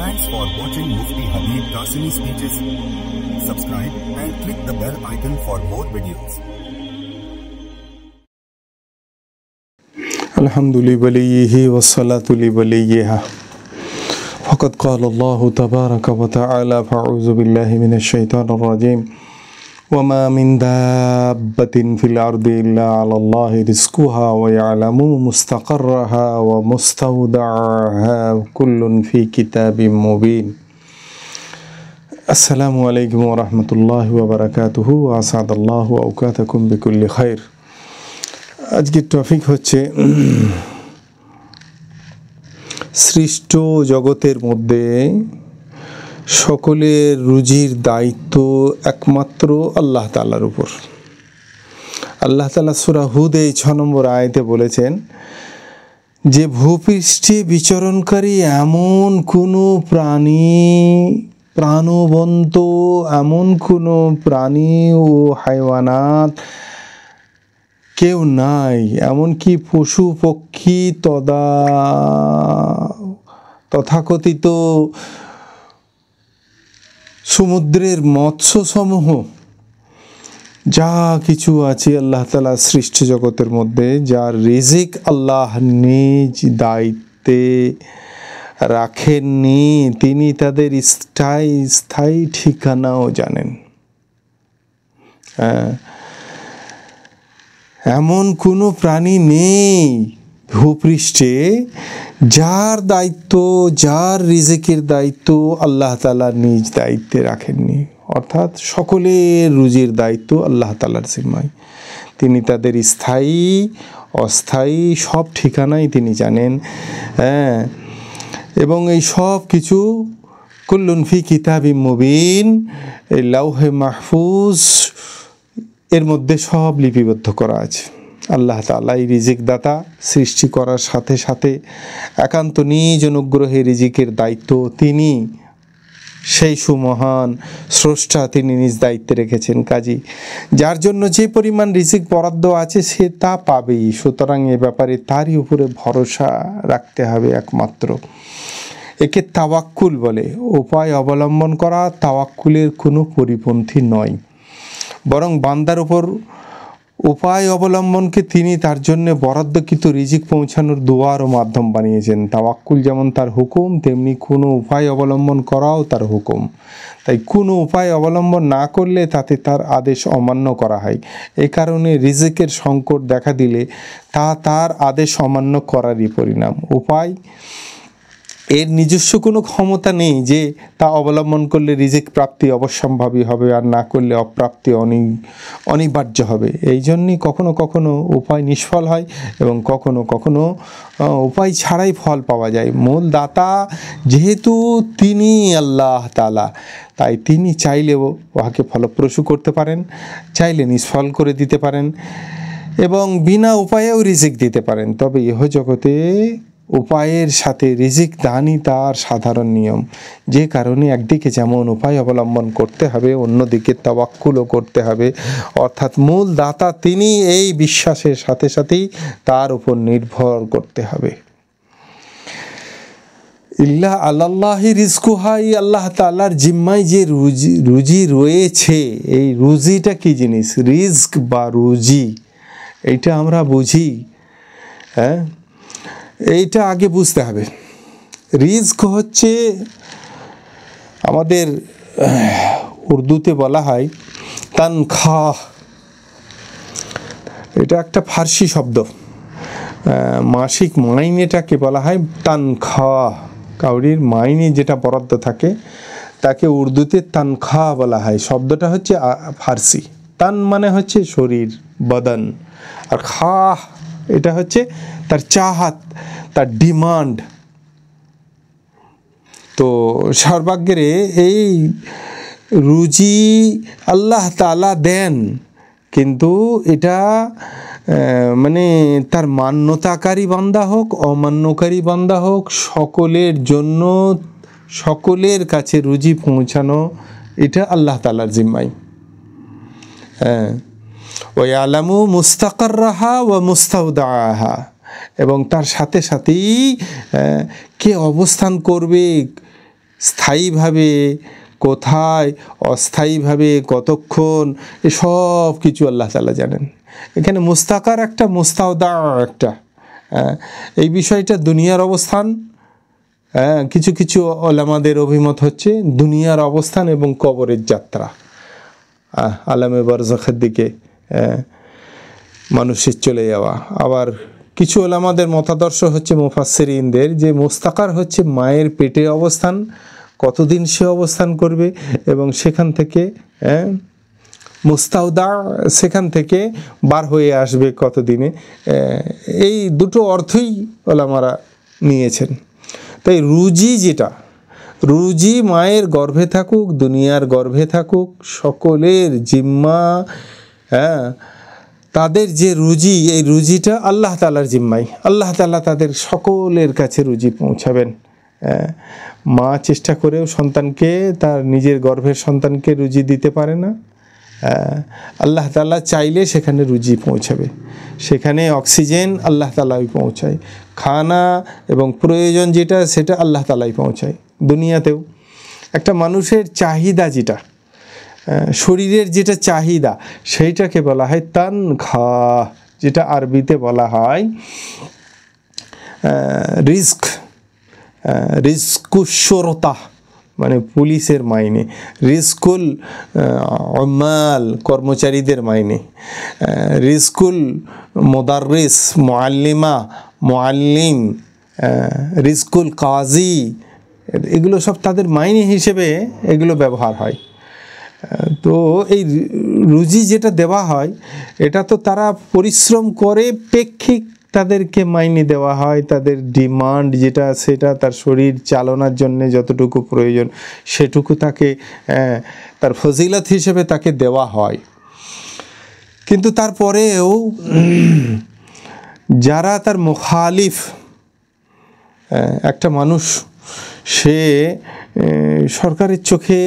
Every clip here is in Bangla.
Thanks for watching Mufti Habib Qasimi speeches. Subscribe and click the bell icon for more videos. الحمد لوليه والصلاة لوليها فقد قال الله تبارك وتعالى فأعوذ بالله من الشيطان الرجيم وما من دابة في الأرض إلا على الله رزقها ويعلم مستقرها ومستودعها كل في كتاب مبين السلام عليكم ورحمة الله وبركاته وأسعد الله أوقاتكم بكل خير আজকের টপিক হচ্ছে সৃষ্ট জগতের মধ্যে সকলের রুজির দায়িত্ব একমাত্র আল্লাহ তাআলার উপর। আল্লাহ তাআলা সূরা হুদে 6 নম্বর আয়াতে বলেছেন যে ভূপৃষ্ঠে বিচরণকারী এমন কোনো প্রাণবন্ত এমন কোনো প্রাণী ও হাইওয়ানাত কেউ নাই, এমনকি পশু পক্ষী তথাকথিত সমুদ্রের মৎস্যসমূহ যা কিছু আছে আল্লাহ তাআলা সৃষ্ট জগতের মধ্যে, যার রিজিক আল্লাহ নিজ দায়িত্বে রাখেননি, তিনি তাদের স্থায়ী ঠিকানাও জানেন। এমন কোনো প্রাণী নেই ভূপৃষ্ঠে যার দায়িত্ব, যার রিজিকের দায়িত্ব আল্লাহ তাআলা নিজ দায়িত্বে রাখেননি। অর্থাৎ সকলের রুজির দায়িত্ব আল্লাহ তাআলার জিম্মায়। তিনি তাদের স্থায়ী অস্থায়ী সব ঠিকানাই তিনি জানেন। এবং এই সব কিছু কুল্লুন ফি কিতাবিম মুবিন, এই লাউহে মাহফুজ এর মধ্যে সব লিপিবদ্ধ করা আছে। আল্লাহ তাআলা এই রিজিক দাতা, সৃষ্টি করার সাথে সাথে একান্ত নিজ অনুগ্রহে রিজিকের দায়িত্ব তিনি, সেই সুমহান স্রষ্টা, তিনি নিজ দায়িত্বে রেখেছেন। কাজী যার জন্য যে পরিমাণ রিজিক বরাদ্দ আছে সে তা পাবেই। সুতরাং এ ব্যাপারে তারই উপরে ভরসা রাখতে হবে একমাত্র। একে তাওয়াক্কুল বলে। উপায় অবলম্বন করা তাওয়াক্কুলের কোনো পরিপন্থী নয়, বরং বান্দার উপর উপায় অবলম্বনকে তিনি তার জন্য বরাদ্দকৃত রিজিক পৌঁছানোর দুয়ার ও মাধ্যম বানিয়েছেন। তাওয়াক্কুল যেমন তার হুকুম, তেমনি কোনো উপায় অবলম্বন করাও তার হুকুম। তাই কোনো উপায় অবলম্বন না করলে তাতে তার আদেশ অমান্য করা হয়। এই কারণে রিজিকের সংকট দেখা দিলে তা তার আদেশ অমান্য করারই পরিণাম। উপায় এর নিজস্ব কোনো ক্ষমতা নেই যে তা অবলম্বন করলে রিজিক প্রাপ্তি অবশ্যম্ভাবী হবে, আর না করলে অপ্রাপ্তি অনিবার্য হবে। এই জন্যই কখনো কখনো উপায় নিষ্ফল হয় এবং কখনো কখনো উপায় ছাড়াই ফল পাওয়া যায়। মূল দাতা যেহেতু তিনি আল্লাহ তাআলা, তাই তিনি চাইলেও উহাকে ফলপ্রসূ করতে পারেন, চাইলে নিষ্ফল করে দিতে পারেন এবং বিনা উপায়েও রিজিক দিতে পারেন। তবে ইহ জগতে উপায়ের সাথে রিজিক দানই তার সাধারণ নিয়ম। যে কারণে একদিকে যেমন উপায় অবলম্বন করতে হবে, অন্যদিকে তাওয়াক্কুলও করতে হবে। অর্থাৎ মূল দাতা তিনি, এই বিশ্বাসের সাথে সাথেই তার উপর নির্ভর করতে হবে। ইল্লা আলাল্লাহি রিজকুহা, আল্লাহ তাআলার জিম্মায় যে রুজি রয়েছে, এই রুজিটা কি জিনিস? রিজক বা রুজি, এইটা আমরা বুঝি। এইটা আগে বুঝতে হবে। রিজক হচ্ছে আমাদের উর্দুতে বলা হয় তানখাহ। এটা একটা ফার্সি শব্দ। মাসিক মাইনেটাকে বলা হয় তানখাহ। কাউরির মাইনে যেটা বরাদ্দ থাকে তাকে উর্দুতে তানখাহ বলা হয়। শব্দটা হচ্ছে ফার্সি। তান মানে হচ্ছে শরীর, বদন, আর খাহ এটা হচ্ছে তার চাহাত, তার ডিমান্ড। তো সর্বাগ্রে এই রুজি আল্লাহ তাআলা দেন, কিন্তু এটা মানে তার মান্যতাকারী বান্দা হোক অমান্যকারী বান্দা হোক, সকলের জন্য সকলের কাছে রুজি পৌঁছানো এটা আল্লাহ তাআলার জিম্মায়। ওয়ালামু মুস্তাকাররাহা ওয়া মুস্তাওদাআহা, এবং তার সাথে সাথেই কে অবস্থান করবে, স্থায়ীভাবে কোথায়, অস্থায়ীভাবে কতক্ষণ, এসব কিছু আল্লাহ তাআলা জানেন। এখানে মুস্তাকার একটা, মুস্তাওদা একটা, এই বিষয়টা দুনিয়ার অবস্থান। কিছু কিছু ওলামাদের অভিমত হচ্ছে দুনিয়ার অবস্থান এবং কবরের যাত্রা, আলামে বারজাখের দিকে মানুষের চলে যাওয়া। আবার কিছু ওলামাদের মতাদর্শ হচ্ছে মুফাসসিরিনদের যে মুস্তাকার হচ্ছে মায়ের পেটে অবস্থান, কতদিন সে অবস্থান করবে, এবং সেখান থেকে মুস্তাওদা, সেখান থেকে বার হয়ে আসবে কতদিনে। এই দুটো অর্থই ওলামারা নিয়েছেন। তাই রুজি যেটা, রুজি মায়ের গর্ভে থাকুক, দুনিয়ার গর্ভে থাকুক, সকলের জিম্মা, তাদের যে রুজি, এই রুজিটা আল্লাহ তাআলার জিম্মায়। আল্লাহ তাআলা তাদের সকলের কাছে রুজি পৌঁছাবেন। মা চেষ্টা করেও সন্তানকে, তার নিজের গর্ভের সন্তানকে রুজি দিতে পারে না। আল্লাহ তাআলা চাইলে সেখানে রুজি পৌঁছাবে, সেখানে অক্সিজেন আল্লাহ তাআলাই পৌঁছায়, খানা এবং প্রয়োজন যেটা সেটা আল্লাহ তাআলাই পৌঁছায়। দুনিয়াতেও একটা মানুষের চাহিদা যেটা, শরীরের যেটা চাহিদা, সেইটাকে বলা হয় তানখা, যেটা আরবিতে বলা হয় রিস্ক, রিস্কুশরতা মানে পুলিশের মাইনে, রিস্কুল উম্মাল কর্মচারীদের মাইনে, রিস্কুল মুদাররিস মুআল্লিমা মুআল্লিম, রিস্কুল কাজী, এগুলো সব তাদের মাইনে হিসেবে এগুলো ব্যবহার হয়। তো এই রুজি যেটা দেওয়া হয়, এটা তো তারা পরিশ্রম করে পেক্ষিক তাদেরকে মাইনে দেওয়া হয়। তাদের ডিমান্ড যেটা, সেটা তার শরীর চালনার জন্য যতটুকু প্রয়োজন সেটুকু তাকে তার ফজিলত হিসেবে তাকে দেওয়া হয়। কিন্তু তারপরেও যারা তার মুখালিফ, একটা মানুষ সে সরকারের চোখে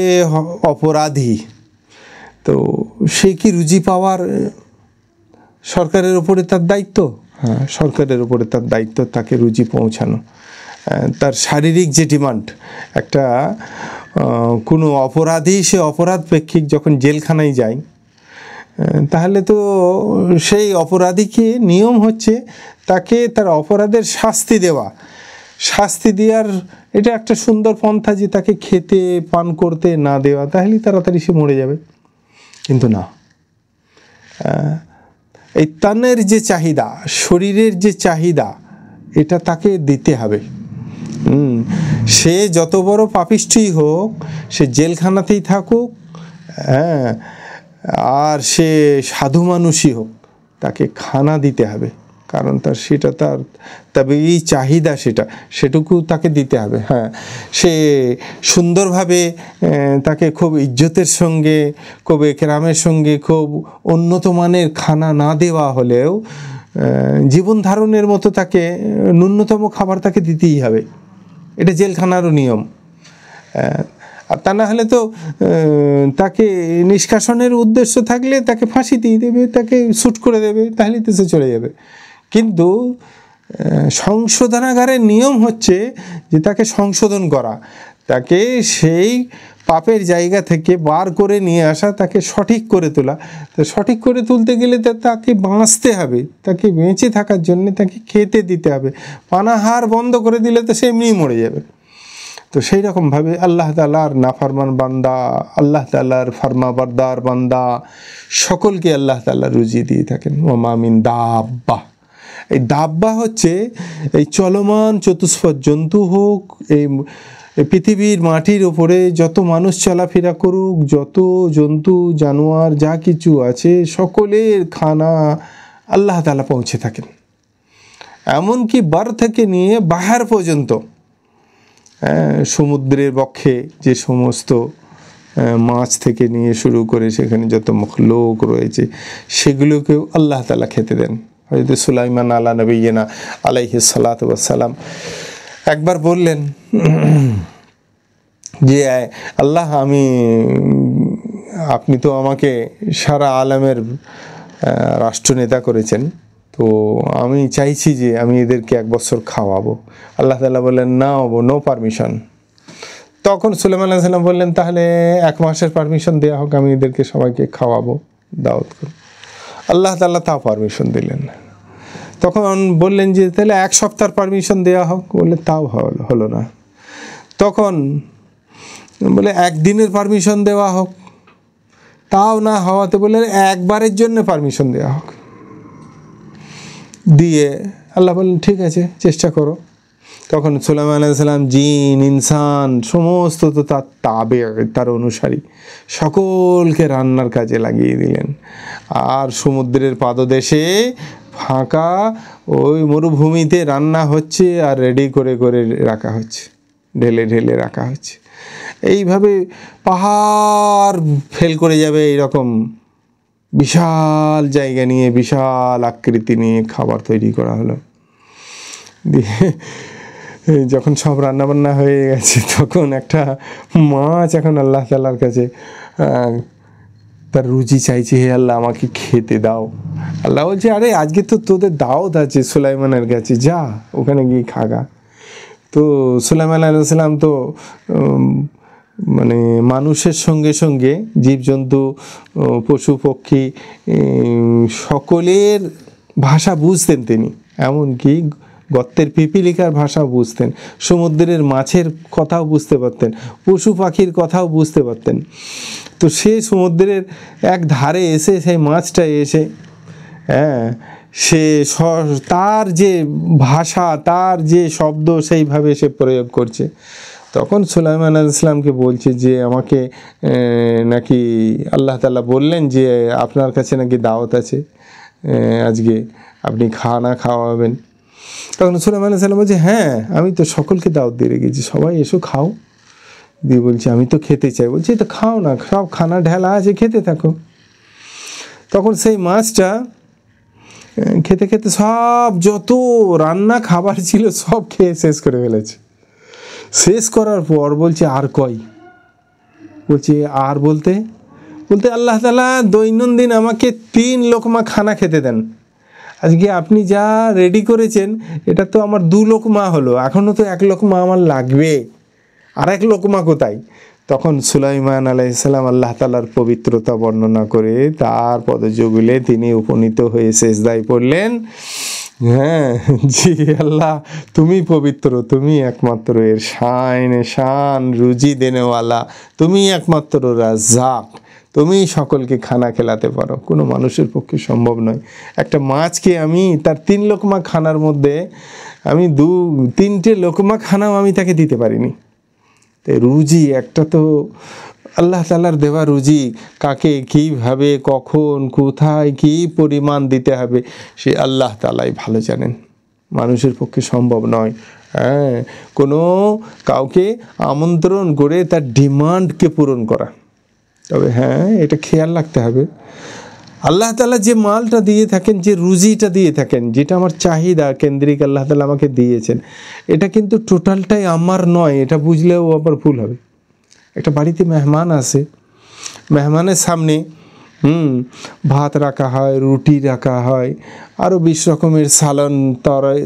অপরাধী, তো সে কি রুজি পাওয়ার সরকারের উপরে তার দায়িত্ব? হ্যাঁ, সরকারের উপরে তার দায়িত্ব তাকে রুজি পৌঁছানো। তার শারীরিক যে ডিমান্ড, একটা কোনো অপরাধী সে অপরাধ প্রেক্ষিক যখন জেলখানায় যায়, তাহলে তো সেই অপরাধীকে নিয়ম হচ্ছে তাকে তার অপরাধের শাস্তি দেওয়া। শাস্তি দেওয়ার এটা একটা সুন্দর পন্থা যে তাকে খেতে পান করতে না দেওয়া, তাহলে তাড়াতাড়ি সে মরে যাবে। কিন্তু না, এই তানের যে চাহিদা, শরীরের যে চাহিদা, এটা তাকে দিতে হবে। সে যত বড় পাপিষ্ঠই হোক, সে জেলখানাতেই থাকুক, আর সে সাধু মানুষই হোক, তাকে খানা দিতে হবে, কারণ তার সেটা তার তবে এই চাহিদা, সেটুকু তাকে দিতে হবে। হ্যাঁ, সে সুন্দরভাবে তাকে খুব ইজ্জতের সঙ্গে, খুব একরামের সঙ্গে, খুব উন্নত মানের খানা না দেওয়া হলেও জীবন ধারণের মতো তাকে ন্যূনতম খাবার তাকে দিতেই হবে। এটা জেলখানারও নিয়ম। আর তা না হলে তো তাকে নিষ্কাশনের উদ্দেশ্য থাকলে তাকে ফাঁসি দিয়ে দেবে, তাকে শ্যুট করে দেবে, তাহলেই তো সে চলে যাবে। কিন্তু সংশোধনাগারের নিয়ম হচ্ছে যে তাকে সংশোধন করা, তাকে সেই পাপের জায়গা থেকে বার করে নিয়ে আসা, তাকে সঠিক করে তোলা। তো সঠিক করে তুলতে গেলে তাকে বাঁচতে হবে, তাকে বেঁচে থাকার জন্য তাকে খেতে দিতে হবে। পানাহার বন্ধ করে দিলে তো সে এমনিই মরে যাবে। তো সেই রকমভাবে আল্লাহ তাআলার নাফরমান বান্দা, আল্লাহ তাআলার ফরমাবরদার বান্দা, সকলকে আল্লাহ তাআলা রুজি দিয়ে থাকেন। ওমা মিন দাব্বা, এই দাব্বা হচ্ছে এই চলমান চতুষ্পদ জন্তু হোক, এই পৃথিবীর মাটির ওপরে যত মানুষ চলাফেরা করুক, যত জন্তু জানোয়ার যা কিছু আছে, সকলের খানা আল্লাহ তাআলা পৌঁছে থাকেন। এমনকি বার থেকে নিয়ে বাহার পর্যন্ত, সমুদ্রের বক্ষে যে সমস্ত মাছ থেকে নিয়ে শুরু করে সেখানে যত মখলুক রয়েছে, সেগুলোকেও আল্লাহ তাআলা খেতে দেন। হযরত সুলাইমান আলা নবিয়িনা আলাইহিস সালাতু ওয়াস সালাম একবার বললেন যে আল্লাহ, আপনি তো আমাকে সারা আলমের রাষ্ট্রনেতা করেছেন, তো আমি চাইছি যে আমি এদেরকে 1 বছর খাওয়াবো। আল্লাহ তাআলা বললেন, না, নো পারমিশন, তখন সুলাইমান আলাইহিস সালাম বললেন, তাহলে 1 মাসের পারমিশন দেওয়া হোক, আমি এদেরকে সবাইকে খাওয়াবো, দাওয়াত করব। আল্লাহ তাআলা তাও পারমিশন দিলেন না। তখন বললেন যে তাহলে 1 সপ্তাহের পারমিশন দেওয়া হোক, বললে তাও হলো না। তখন বলে 1 দিনের পারমিশন দেওয়া হোক, তাও না হওয়াতে বলে 1 বারের জন্য পারমিশন দেওয়া হোক। দিয়ে আল্লাহ বললেন ঠিক আছে, চেষ্টা করো। তখন সুলাইমান আলাইহিস সালাম জিন ইনসান সমস্ত তো তার তাবে, তার অনুসারী সকলকে রান্নার কাজে লাগিয়ে দিলেন। আর সমুদ্রের পাদদেশে ফাঁকা ওই মরুভূমিতে রান্না হচ্ছে আর রেডি করে করে রাখা হচ্ছে, ঢেলে ঢেলে রাখা হচ্ছে। এইভাবে পাহাড় ফেল করে যাবে এইরকম বিশাল জায়গা নিয়ে, বিশাল আকৃতি নিয়ে খাবার তৈরি করা হলো। দিয়ে যখন সব রান্নাবান্না হয়ে গেছে, তখন একটা মাছ এখন আল্লাহ তাআলার কাছে তার রুচি চাইছে, হে আল্লাহ আমাকে খেতে দাও। আল্লাহ বলছে, আরে আজকে তো তোদের দাওয়াত আছে সুলাইমানের কাছে, যা ওখানে গিয়ে খাগা। তো সুলাইমান আলাইহিস সালাম তো মানে মানুষের সঙ্গে সঙ্গে জীবজন্তু, পশু পক্ষী সকলের ভাষা বুঝতেন তিনি, এমনকি গর্তের পিপিলিকার ভাষা বুঝতেন, সমুদ্রের মাছের কথাও বুঝতে পারতেন, পশু পাখির কথাও বুঝতে পারতেন। তো সে সমুদ্রের এক ধারে এসে সেই মাছটা এসে সে তার যে ভাষা, তার যে শব্দ সেইভাবে সে প্রয়োগ করছে। তখন সুলাইমান আলাইহিস সালামকে বলছে যে আমাকে নাকি আল্লাহ তাআলা বললেন যে আপনার কাছে নাকি দাওয়াত আছে, আজকে আপনি খানা খাওয়াবেন। তখন সুলাইমান আলাইহিস সালাম বলছে, হ্যাঁ আমি তো সকলকে দাওয়াত দিয়ে রেখেছি, সবাই এসো খাও। দিয়ে বলছে আমি তো খেতে চাই। বলছি তো খাও না, সব খানা ঢেলা আছে, খেতে থাকো। তখন সেই মাছটা খেতে খেতে সব যত রান্না খাবার ছিল সব খেয়ে শেষ করে ফেলেছে। শেষ করার পর বলছে আর কই, বলছে আর বলতে বলতে আল্লাহ তাআলা দৈনন্দিন আমাকে 3 লোকমা খানা খেতে দেন, আজকে আপনি যা রেডি করেছেন এটা তো আমার 2 লোকমা হলো, এখনও তো 1 লোকমা আমার লাগবে, আর 1 লোকমা কোথায়? তখন সুলাইমান আলাইহিস সালাম আল্লাহ তাআলার পবিত্রতা বর্ণনা করে তার পদযুগলে তিনি উপনীত হয়ে সেজদায় পড়লেন। হ্যাঁ জি আল্লাহ, তুমি পবিত্র, তুমি একমাত্র এর শান রুজি দেনেওয়ালা, তুমি একমাত্র রাজ্জাক, তুমি সকলকে খানা খেলাতে পারো, কোনো মানুষের পক্ষে সম্ভব নয়। একটা মাছকে আমি তার 3 লোকমা খানার মধ্যে আমি 2-3টে লোকমা খানাও আমি তাকে দিতে পারিনি। তো রুজি একটা তো আল্লাহ তাআলার দেওয়া রুজি, কাকে কীভাবে কখন কোথায় কী পরিমাণ দিতে হবে সে আল্লাহ তাআলাই ভালো জানেন, মানুষের পক্ষে সম্ভব নয়। হ্যাঁ, কোনো কাউকে আমন্ত্রণ করে তার ডিমান্ডকে পূরণ করা, তবে হ্যাঁ এটা খেয়াল রাখতে হবে আল্লাহ তাআলা যে মালটা দিয়ে থাকেন, যে রুজিটা দিয়ে থাকেন, যেটা আমার চাহিদা কেন্দ্রিক আল্লাহ তাআলা আমাকে দিয়েছেন, এটা কিন্তু টোটালটাই আমার নয়, এটা বুঝলেও আবার ভুল হবে। একটা বাড়িতে মেহমান আসে, মেহমানের সামনে ভাত রাখা হয়, রুটি রাখা হয়, আরও 20 রকমের সালান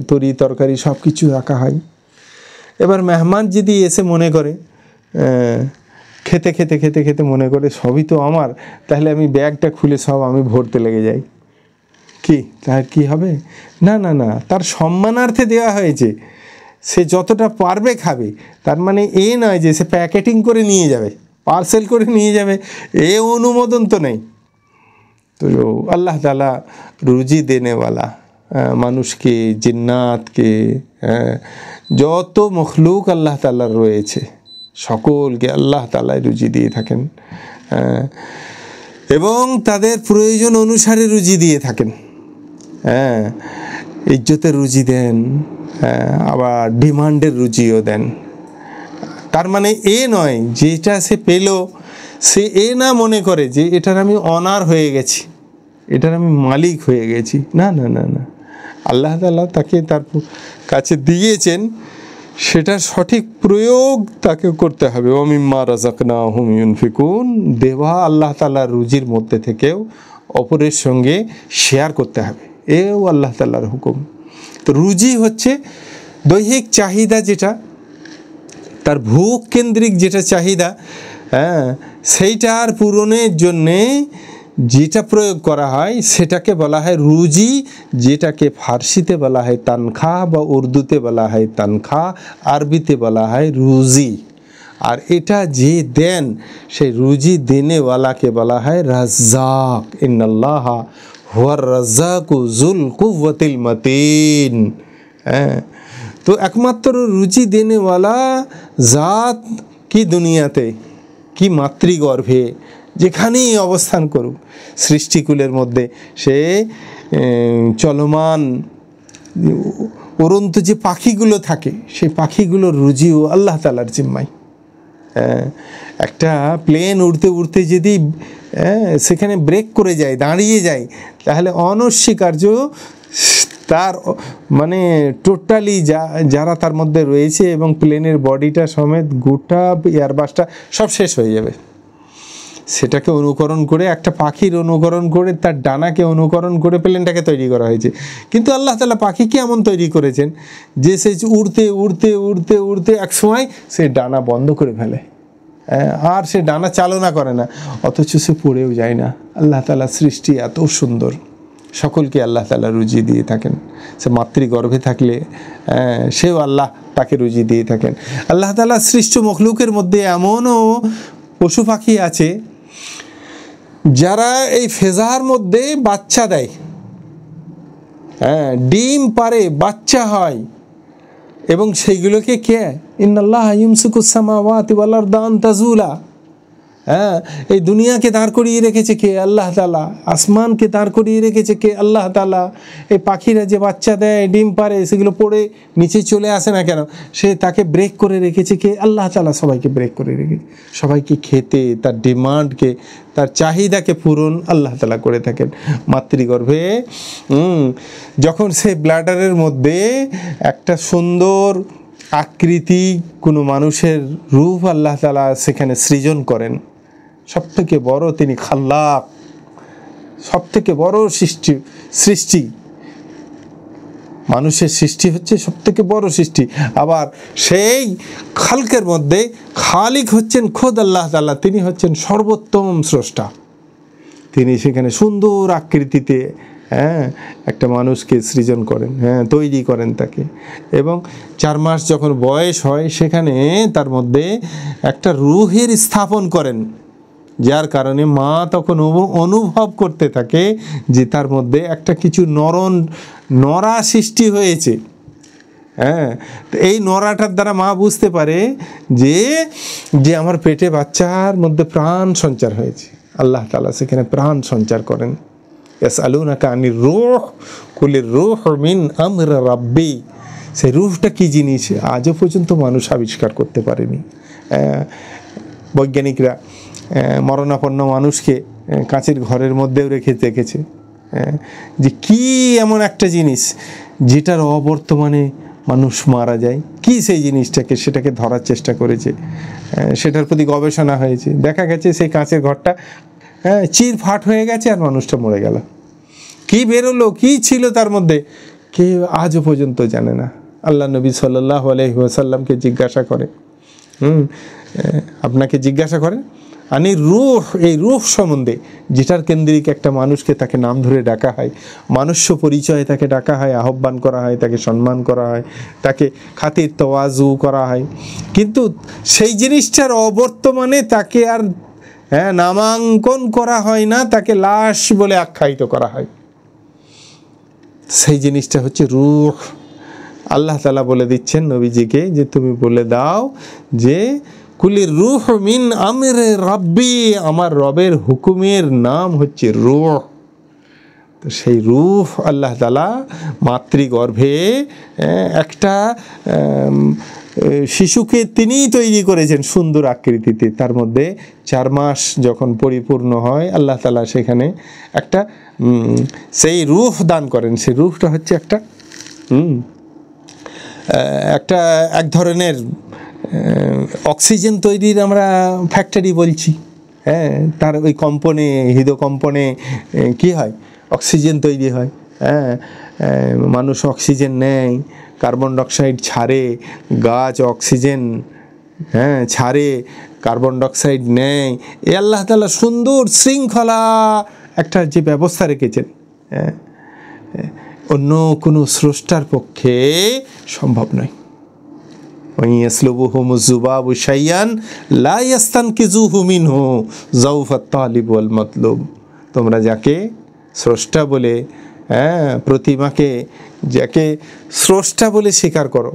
তরি তরকারি সব কিছু রাখা হয়। এবার মেহমান যদি এসে মনে করে খেতে খেতে খেতে খেতে মনে করে সবই তো আমার, তাহলে আমি ব্যাগটা খুলে সব আমি ভরতে লেগে যাই, কি তার কি হবে? না না না, তার সম্মানার্থে দেওয়া হয়েছে, সে যতটা পারবে খাবে, তার মানে এ নয় যে সে প্যাকেটিং করে নিয়ে যাবে, পার্সেল করে নিয়ে যাবে, এ অনুমোদন তো নেই। তো আল্লাহ তাআলা রুজি দেনেওয়ালা, মানুষকে, জিন্নাতকে, যত মখলুক আল্লাহ তাআলার রয়েছে সকলকে আল্লাহ তাআলাই রুজি দিয়ে থাকেন, এবং তাদের প্রয়োজন অনুসারে রুজি দিয়ে থাকেন। হ্যাঁ, ইজ্জতের রুজি দেন, আবার ডিমান্ডের রুজিও দেন। তার মানে এ নয় যেটা সে পেল সে এ না মনে করে যে এটার আমি অনার হয়ে গেছি, এটার আমি মালিক হয়ে গেছি। না না না না, আল্লাহ তাআলা তাকে তার কাছে দিয়েছেন, সেটার সঠিক প্রয়োগ তাকে করতে হবে। ওমিম্মা রাযাকনাহুম ইউনফিকুন, দেওয়া আল্লাহ তাআলার রুজির মধ্যে থেকেও অপরের সঙ্গে শেয়ার করতে হবে, এও আল্লাহ তাআলার হুকুম। তো রুজি হচ্ছে দৈহিক চাহিদা, যেটা তার ভোগ কেন্দ্রিক যেটা চাহিদা, হ্যাঁ, সেইটার পূরণের জন্যে যেটা প্রয়োগ করা হয় সেটাকে বলা হয় রুজি, যেটাকে ফার্সিতে বলা হয় তানখা বা উর্দুতে বলা হয় তানখা, আরবিতে বলা হয় রুজি। আর এটা যে দেন সেই রুজি দেনেওয়ালাকে বলা হয় রাজ্জাক। ইন্নাল্লাহা হুয়ার রাজ্জাকু যুল কুওয়াতিল মাতিন। হ্যাঁ, তো একমাত্র রুজি দেনেওয়ালা জাত কি দুনিয়াতে, কি মাতৃগর্ভে, যেখানেই অবস্থান করুক সৃষ্টিকুলের মধ্যে, সে চলমান উড়ন্ত যে পাখিগুলো থাকে সেই পাখিগুলোর রুজিও আল্লাহ তাআলার জিম্মায়। একটা প্লেন উড়তে উড়তে যদি সেখানে ব্রেক করে যায়, দাঁড়িয়ে যায়, তাহলে অনস্বীকার্য তার মানে টোটালি যারা তার মধ্যে রয়েছে এবং প্লেনের বডিটা সমেত গোটা এয়ারবাসটা সব শেষ হয়ে যাবে। সেটাকে অনুকরণ করে, একটা পাখির অনুকরণ করে, তার ডানাকে অনুকরণ করে প্লেনটাকে তৈরি করা হয়েছে। কিন্তু আল্লাহ তাআলা পাখিকে এমন তৈরি করেছেন যে সে উড়তে উড়তে উড়তে উড়তে এক সময় সে ডানা বন্ধ করে ফেলে, আর সে ডানা চালনা করে না, অথচ সে পড়েও যায় না। আল্লাহ তাআলার সৃষ্টি এত সুন্দর, সকলকে আল্লাহ তাআলা রুজি দিয়ে থাকেন। সে মাতৃগর্ভে থাকলে সেও আল্লাহ তাকে রুজি দিয়ে থাকেন। আল্লাহ তাআলা সৃষ্ট মখলুকের মধ্যে এমনও পশু পাখি আছে যারা এই ফেজার মধ্যে বাচ্চা দেয়, ডিম পারে, বাচ্চা হয়, এবং সেইগুলোকে কে, ইন্নাল্লাহা ইউমসিকুস সামাওয়াতি ওয়াল আরদা আন তাজুলা, এই দুনিয়াকে দাঁড় করিয়ে রেখেছে কে, আল্লাহ তাআলা। আসমানকে দাঁড় করিয়ে রেখেছে কে, আল্লাহ তাআলা। এই পাখিরা যে বাচ্চা দেয়, ডিম পারে, সেগুলো পড়ে নিচে চলে আসে না কেন, সে তাকে ব্রেক করে রেখেছে কে, আল্লাহ তাআলা। সবাইকে ব্রেক করে রেখেছে, সবাইকে খেতে, তার ডিমান্ডকে, তার চাহিদাকে পূরণ আল্লাহ তাআলা করে থাকেন। মাতৃগর্ভে যখন সে ব্লাডারের মধ্যে একটা সুন্দর আকৃতি, কোনো মানুষের রূপ আল্লাহ তাআলা সেখানে সৃজন করেন, সবথেকে বড় তিনি খাল্লাক, সবথেকে বড় সৃষ্টি মানুষের সৃষ্টি হচ্ছে সবথেকে বড় সৃষ্টি। আবার সেই খালকের মধ্যে খালিক হচ্ছেন খোদ আল্লাহ তাআলা, তিনি হচ্ছেন সর্বোত্তম স্রষ্টা। তিনি সেখানে সুন্দর আকৃতিতে একটা মানুষকে সৃজন করেন, তৈরি করেন তাকে, এবং 4 মাস যখন বয়স হয় সেখানে তার মধ্যে একটা রূহের স্থাপন করেন, যার কারণে মা তখন অনুভব করতে থাকে যে তার মধ্যে একটা কিছু নড়া সৃষ্টি হয়েছে। তো এই নড়াটার দ্বারা মা বুঝতে পারে যে আমার পেটে বাচ্চার মধ্যে প্রাণ সঞ্চার হয়েছে। আল্লাহ তাআলা সেখানে প্রাণ সঞ্চার করেন। ইয়াসআলুনাকা আনির রূহ কুলির রূহ মিন আমরি রাব্বি। সেই রূহটা কী জিনিস আজও পর্যন্ত মানুষ আবিষ্কার করতে পারেনি। বৈজ্ঞানিকরা মরণাপন্ন মানুষকে কাঁচের ঘরের মধ্যেও রেখে দেখেছে যে কী এমন একটা জিনিস যেটার অবর্তমানে মানুষ মারা যায়, কি সেই জিনিসটাকে, সেটাকে ধরার চেষ্টা করেছে, সেটার প্রতি গবেষণা হয়েছে, দেখা গেছে সেই কাঁচের ঘরটা চির ফাট হয়ে গেছে আর মানুষটা মরে গেল। কি বেরোলো, কি ছিল তার মধ্যে, কেউ আজও পর্যন্ত জানে না। আল্লাহ নবী সাল্লাল্লাহু আলাইহি ওয়াসাল্লামকে জিজ্ঞাসা করে, আপনাকে জিজ্ঞাসা করে আনি রূহ, এই রূহ সম্বন্ধে, যেটার কেন্দ্রিক একটা মানুষকে তাকে নাম ধরে ডাকা হয়, মানুষ্য পরিচয়ে তাকে ডাকা হয়, আহ্বান করা হয়, তাকে সম্মান করা হয়, তাকে খাতির তাওয়াজু করা হয়, কিন্তু সেই জিনিসটার অবর্তমানে তাকে আর নামাঙ্কন করা হয় না, তাকে লাশ বলে আখ্যায়িত করা হয়। সেই জিনিসটা হচ্ছে রূহ। আল্লাহ তাআলা বলে দিচ্ছেন নবীজিকে যে তুমি বলে দাও যে কুলির রূহ মিন আমরি রাব্বি, আমার রবের হুকুমের নাম হচ্ছে রূহ। তো সেই রূহ আল্লাহ তাআলা মাতৃগর্ভে একটা শিশুকে তিনিই তৈরি করেছেন সুন্দর আকৃতিতে। তার মধ্যে 4 মাস যখন পরিপূর্ণ হয় আল্লাহ তাআলা সেখানে একটা সেই রূহ দান করেন। সেই রূহটা হচ্ছে এক ধরনের অক্সিজেন তৈরির আমরা ফ্যাক্টরি বলছি, তার ওই কম্পনে, হৃদকম্পনে কি হয়, অক্সিজেন তৈরি হয়। মানুষ অক্সিজেন নেয়, কার্বন ডাইঅক্সাইড ছাড়ে, গাছ অক্সিজেন হ্যাঁ ছাড়ে, কার্বন ডাইঅক্সাইড নেয়, এ আল্লাহ তাআলা সুন্দর শৃঙ্খলা একটা যে ব্যবস্থা রেখেছেন, হ্যাঁ অন্য কোনো স্রষ্টার পক্ষে সম্ভব নয়। ইয়াসলুবুহুমুজ যুবাবু শাইয়ান লা ইয়াস্তানকিজুহু মিনহু যাওফাত তালিব ওয়াল মাতলুব। তোমরা যাকে স্রষ্টা বলে, হ্যাঁ প্রতিমাকে যাকে স্রষ্টা বলে স্বীকার করো,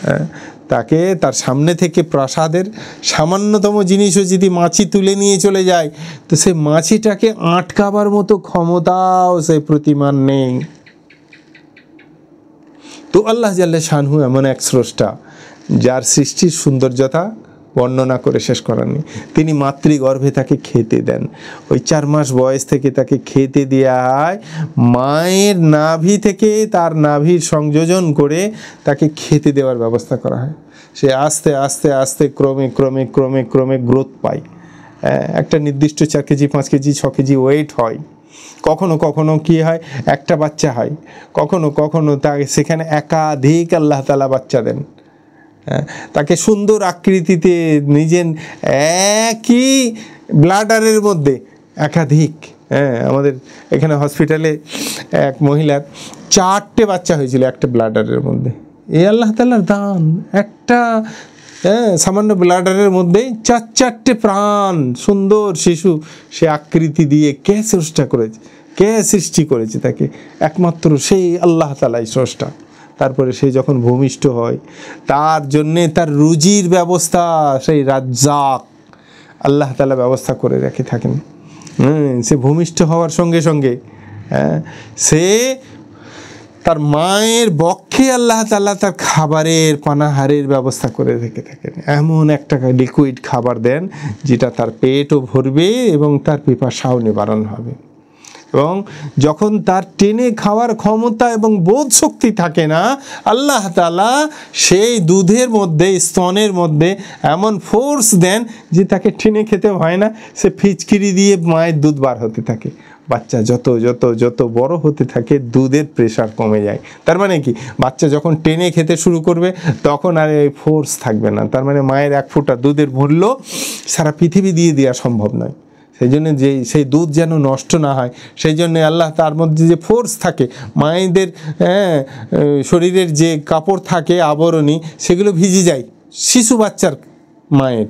হ্যাঁ তাকে তার সামনে থেকে প্রাসাদের সামান্যতম জিনিসও যদি মাছি তুলে নিয়ে চলে যায়, তো সেই মাছিটাকে আটকাবার মতো ক্ষমতাও সেই প্রতিমার নেই। তো আল্লাহ জাল্লে শানহু এমন এক স্রষ্টা যার সৃষ্টির সৌন্দর্যতা বর্ণনা করে শেষ করার নেই। তিনি মাতৃগর্ভে তাকে খেতে দেন, ওই 4 মাস বয়স থেকে তাকে খেতে দেওয়া হয়, মায়ের নাভি থেকে তার নাভির সংযোজন করে তাকে খেতে দেওয়ার ব্যবস্থা করা হয়। সে আস্তে আস্তে আস্তে ক্রমে ক্রমে ক্রমে ক্রমে গ্রোথ পায়, একটা নির্দিষ্ট 4 কেজি 5 কেজি 6 কেজি ওয়েট হয়। কখনো কখনো কি হয়, একটা বাচ্চা হয়, কখনো কখনো তাকে সেখানে একাধিক আল্লাহ তাআলা বাচ্চা দেন। তাকে সুন্দর আকৃতিতে নিজের একই ব্লাডারের মধ্যে একাধিক, আমাদের এখানে হসপিটালে এক মহিলার 4টে বাচ্চা হয়েছিল একটা ব্লাডারের মধ্যে। এই আল্লাহ তাআলার দান, একটা সামান্য ব্লাডারের মধ্যে 4টে প্রাণ সুন্দর শিশু সে আকৃতি দিয়ে কে স্রষ্টা করেছে, কে সৃষ্টি করেছে তাকে? একমাত্র সেই আল্লাহ তাআলাই স্রষ্টা। তারপরে সে যখন ভূমিষ্ঠ হয়, তার জন্যে তার রুজির ব্যবস্থা সেই রাজ্জাক আল্লাহ তাআলা ব্যবস্থা করে রেখে থাকেন। সে ভূমিষ্ঠ হওয়ার সঙ্গে সঙ্গে সে তার মায়ের বক্ষে আল্লাহ তাআলা তার খাবারের পানাহারের ব্যবস্থা করে রেখে থাকেন। এমন একটা লিকুইড খাবার দেন যেটা তার পেটও ভরবে এবং তার পিপাসাও নিবারণ হবে। এবং যখন তার টেনে খাওয়ার ক্ষমতা এবং বোধ শক্তি থাকে না, আল্লাহ তাআলা সেই দুধের মধ্যে, স্তনের মধ্যে এমন ফোর্স দেন যে তাকে টেনে খেতে হয় না, সে ফিচকিরি দিয়ে মায়ের দুধ বার হতে থাকে। বাচ্চা যত যত যত বড় হতে থাকে দুধের প্রেশার কমে যায়। তার মানে কি, বাচ্চা যখন টেনে খেতে শুরু করবে তখন আর এই ফোর্স থাকবে না। তার মানে মায়ের 1 ফোঁটা দুধের মূল্য সারা পৃথিবী দিয়ে দেওয়া সম্ভব নয়। সেই জন্য সেই দুধ যেন নষ্ট না হয়, সেই জন্য আল্লাহ তার মধ্যে যে ফোর্স থাকে, মায়েদের শরীরের যে কাপড় থাকে আবরণী, সেগুলো ভিজে যায় শিশু বাচ্চার মায়ের।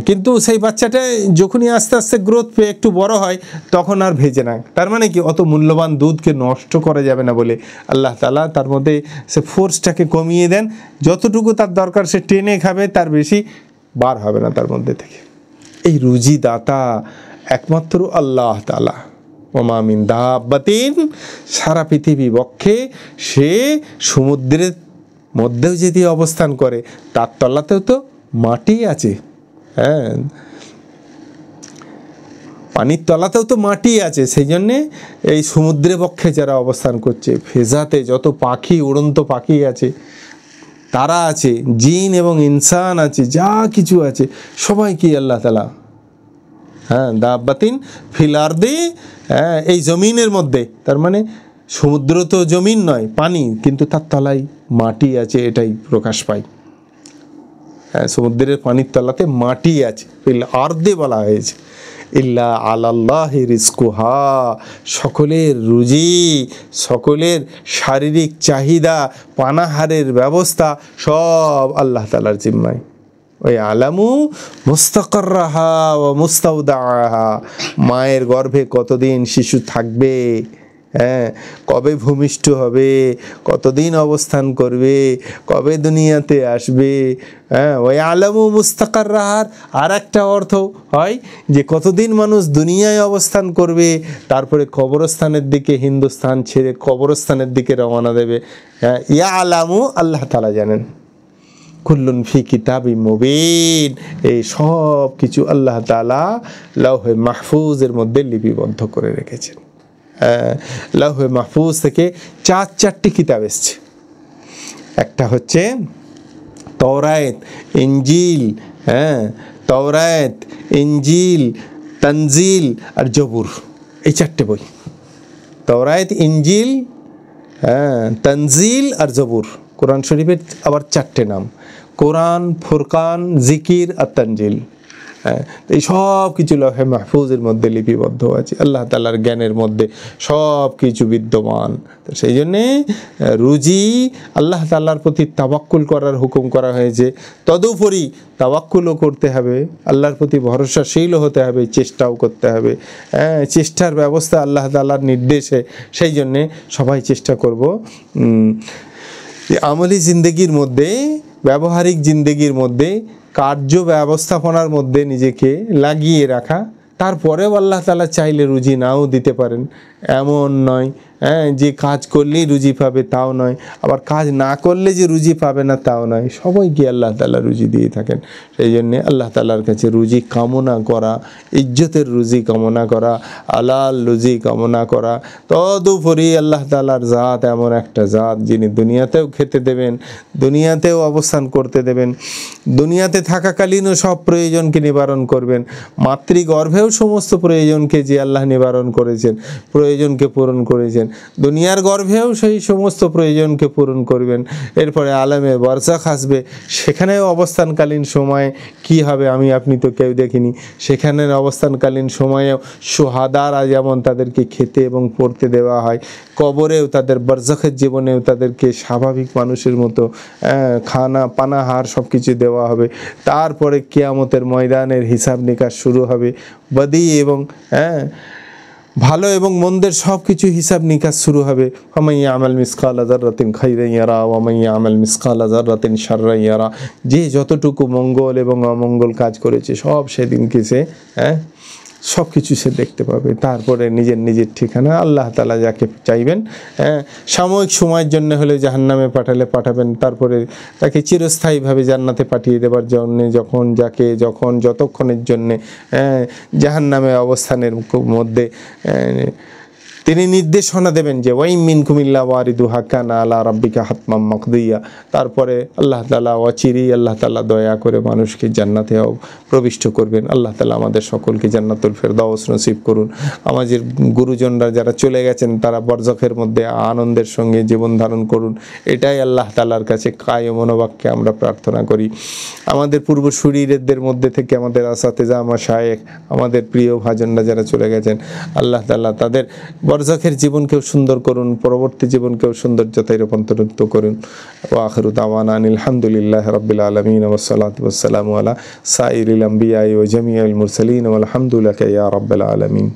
কিন্তু সেই বাচ্চাটা যখনই আস্তে আস্তে গ্রোথ পেয়ে একটু বড় হয় তখন আর ভেজে না। তার মানে কি, অত মূল্যবান দুধকে নষ্ট করা যাবে না বলে আল্লাহ তাআলা তার মধ্যে সে ফোর্সটাকে কমিয়ে দেন। যতটুকু তার দরকার সে টেনে খাবে, তার বেশি বার হবে না তার মধ্যে থেকে। এই রুজি দাতা একমাত্র আল্লাহ তাআলা। ওমা মিন দাব্বাতিন, সারা পৃথিবী বক্ষে সে সমুদ্রের মধ্যেও যদি অবস্থান করে, তার তলাতেও তো মাটি আছে, পানির তলাতেও তো মাটি আছে। সেই জন্যে এই সমুদ্রে বক্ষে যারা অবস্থান করছে, ফেজাতে যত পাখি, উড়ন্ত পাখি আছে, তারা আছে, জিন এবং ইনসান আছে, যা কিছু আছে সবাই কি আল্লাহ তাআলা। দাব্বাতিন ফিল আরদি, এই জমিনের মধ্যে, তার মানে সমুদ্র তো জমিন নয়, পানি, কিন্তু তার তলায় মাটি আছে, এটাই প্রকাশ পায়। সমুদ্রের পানির তলাতে মাটি আছে, ফিল আরদি বলা হয়েছে। ইল্লা আলাল্লাহি রিজকুহা, সকলের রুজি, সকলের শারীরিক চাহিদা, পানাহারের ব্যবস্থা সব আল্লাহ তাআলার জিম্মায়। ওই আলামু মুস্তাকাররাহা ওয়া মুস্তাউদাআহা, মায়ের গর্ভে কতদিন শিশু থাকবে, কবে ভূমিষ্ঠ হবে, কতদিন অবস্থান করবে, কবে দুনিয়াতে আসবে। ওই আলামু মুস্তাকাররাহার আর একটা অর্থ হয় যে কতদিন মানুষ দুনিয়ায় অবস্থান করবে, তারপরে কবরস্থানের দিকে, হিন্দুস্তান ছেড়ে কবরস্থানের দিকে রওনা দেবে। ইয়া আলামু, আল্লাহ তাআলা জানেন। কুল্লুন ফি কিতাবিম মুবিন, এই সব কিছু আল্লাহ তাআলা লাওহে মাহফুজের মধ্যে লিপিবদ্ধ করে রেখেছেন। লাওহে মাহফুজ থেকে 4টি কিতাব এসছে। একটা হচ্ছে তাওরাত, ইনজিল, তাওরাত, ইনজিল, তানজিল আর জবুর, এই 4টে বই। তাওরাত, ইনজিল, তানজিল আর জবুর। কোরআন শরীফের আবার 4টে নাম, কোরআন, ফুরকান, জিকির আর তানজিল। হ্যাঁ, এই সব কিছু লৌহে মাহফুজের মধ্যে লিপিবদ্ধ আছে, আল্লাহ তাআলার জ্ঞানের মধ্যে সব কিছু বিদ্যমান। তো সেই জন্যে রুজি আল্লাহ তাআলার প্রতি তাওয়াক্কুল করার হুকুম করা হয়েছে, তদুপরি তাওয়াক্কুলও করতে হবে, আল্লাহর প্রতি ভরসাশীলও হতে হবে, চেষ্টাও করতে হবে। চেষ্টার ব্যবস্থা আল্লাহ তাআলার নির্দেশে, সেই জন্যে সবাই চেষ্টা করব আমলি জিন্দেগির মধ্যে, ব্যবহারিক জিন্দেগির মধ্যে, কার্য ব্যবস্থাপনার মধ্যে নিজেকে লাগিয়ে রাখা। তারপরেও আল্লাহ তাআলা চাইলে রুজি নাও দিতে পারেন, এমন নয়। যে কাজ করলেই রুজি পাবে তাও নয়, আবার কাজ না করলে যে রুজি পাবে না তাও নয়, সবাইকে আল্লাহ তাআলা রুজি দিয়ে থাকেন। সেই জন্যে আল্লাহ তাআলার কাছে রুজি কামনা করা, ইজ্জতের রুজি কামনা করা, হালাল রুজি কামনা করা। তদুপরি আল্লাহ তাআলার জাত এমন একটা জাত যিনি দুনিয়াতেও খেতে দেবেন, দুনিয়াতেও অবস্থান করতে দেবেন, দুনিয়াতে থাকাকালীনও সব প্রয়োজনকে নিবারণ করবেন, মাতৃগর্ভেও সমস্ত প্রয়োজনকে যে আল্লাহ নিবারণ করেছেন, প্রয়োজনকে পূরণ করেছেন, দুনিয়ার গর্ভেও সেই সমস্ত প্রয়োজনকে পূরণ করবেন। এরপরে আলামে বারজাখ আসবে, সেখানেও অবস্থানকালীন সময়ে কি হবে আমি আপনি তো কেউ দেখিনি, সেখানের অবস্থানকালীন সময়েও শুহাদারা যেমন তাদেরকে খেতে এবং পড়তে দেওয়া হয়, কবরেও তাদের বারজাখের জীবনেও তাদেরকে স্বাভাবিক মানুষের মতো খানা পানাহার সব কিছু দেওয়া হবে। তারপরে কিয়ামতের ময়দানের হিসাব নিকাশ শুরু হবে, বদি এবং ভালো এবং মন্দের সব কিছু হিসাব নিকাশ শুরু হবে। ফামান ইয়ামাল মিসকালা যাররাতিন খাইরান ইয়ারা ওয়া মান ইয়ামাল মিসকালা যাররাতিন শাররান ইয়ারা। যে যতটুকু মঙ্গল এবং অমঙ্গল কাজ করেছে সব সেদিনকে সে সব কিছু সে দেখতে পাবে। তারপরে নিজের নিজের ঠিকানা আল্লাহ তাআলা যাকে চাইবেন সাময়িক সময়ের জন্য হলে জাহান্নামে পাঠাবেন, তারপরে তাকে চিরস্থায়ীভাবে জান্নাতে পাঠিয়ে দেবার জন্যে যখন যাকে যখন যতক্ষণের জন্যে জাহান্নামে অবস্থানের মধ্যে তিনি নির্দেশনা দেবেন যে ওয়াইম মিনকুম ইল্লা ওয়ারিদুহা কানা আলা রাব্বিকা হাতমাম মাকদিয়া। তারপরে আল্লাহ তাআলা অচিরেই আল্লাহ তাআলা দয়া করে মানুষকে জান্নাতে প্রবিষ্ট করবেন। আল্লাহ তাআলা আমাদের সকলকে জান্নাতুল ফেরদাউস নসিব করুন। আমাদের গুরুজনরা যারা চলে গেছেন তারা বরজাখের মধ্যে আনন্দের সঙ্গে জীবন ধারণ করুন, এটাই আল্লাহ তাআলার কাছে কায় মনোবাক্যে আমরা প্রার্থনা করি। আমাদের পূর্বসূরীদের মধ্যে থেকে আমাদের আসাতেজা মাশায়েখ, আমাদের প্রিয় ভাজনরা যারা চলে গেছেন, আল্লাহ তাআলা তাদের বরজাখের জীবনকেও সুন্দর করুন, পরবর্তী জীবনকেও সৌন্দর্যতায় রূপান্তরিত করুন। ওয়া আখিরু দাওয়ানা আলহামদুলিল্লাহি রাব্বিল আলামিন ওয়া সলাতু ওয়াস সালামু আলা সাইরিল আম্বিয়া ওয়া জামিউল মুরসালিন ওয়া আলহামদুলিল্লাহি ইয়া রাব্বিল আলামিন।